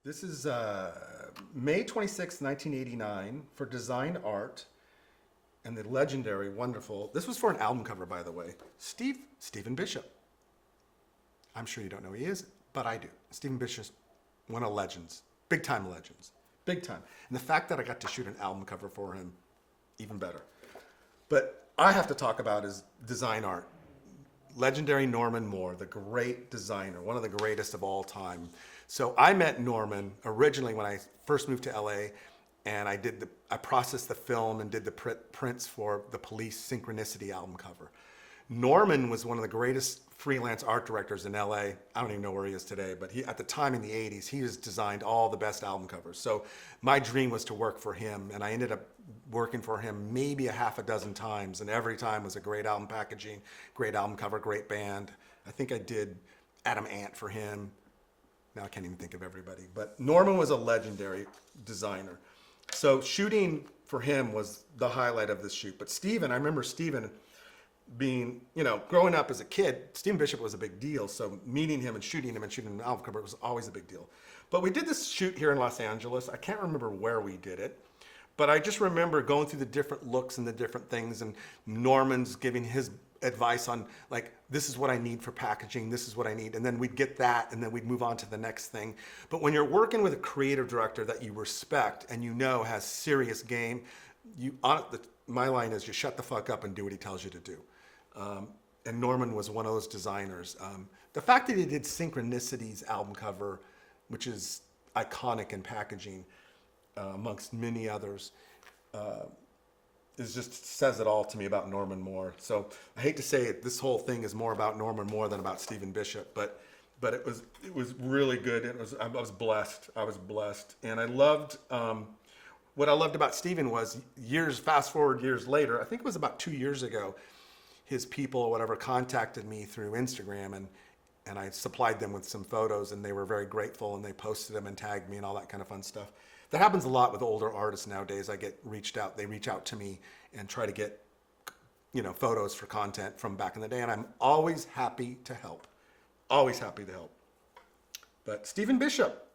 This is May 26, 1989 for Design Art and the legendary, wonderful, this was for an album cover, by the way, Stephen Bishop. I'm sure you don't know who he is, but I do. Stephen Bishop's one of legends, big time legends, big time. And the fact that I got to shoot an album cover for him, even better. But I have to talk about his design art. Legendary Norman Moore, the great designer, one of the greatest of all time. So I met Norman originally when I first moved to LA, and I processed the film and did the prints for the Police Synchronicity album cover. Norman was one of the greatest freelance art directors in LA. I don't even know where he is today, but at the time in the 80s, he has designed all the best album covers. So my dream was to work for him, and I ended up working for him maybe a half a dozen times, and every time was a great album packaging, great album cover, great band. I think I did Adam Ant for him. Now I can't even think of everybody, but Norman was a legendary designer. So shooting for him was the highlight of this shoot. But Stephen, I remember Stephen being, growing up as a kid, Stephen Bishop was a big deal. So meeting him and shooting an album cover was always a big deal. But we did this shoot here in Los Angeles. I can't remember where we did it, but I just remember going through the different looks and the different things, and Norman's giving his advice on, like, this is what I need for packaging, this is what I need, and then we'd get that, and then we'd move on to the next thing. But when you're working with a creative director that you respect and has serious game, my line is, you shut the fuck up and do what he tells you to do. And Norman was one of those designers. The fact that he did Synchronicity's album cover, which is iconic in packaging, amongst many others, just says it all to me about Norman Moore. So I hate to say it, this whole thing is more about Norman Moore than about Stephen Bishop, but it was really good. I was blessed. And I loved, what I loved about Stephen was fast forward years later, I think it was about 2 years ago, his people or whatever contacted me through Instagram, and I supplied them with some photos, and they were very grateful, and they posted them and tagged me and all that kind of fun stuff. That happens a lot with older artists nowadays. They reach out to me and try to get, photos for content from back in the day, and I'm always happy to help. Always happy to help. But Stephen Bishop,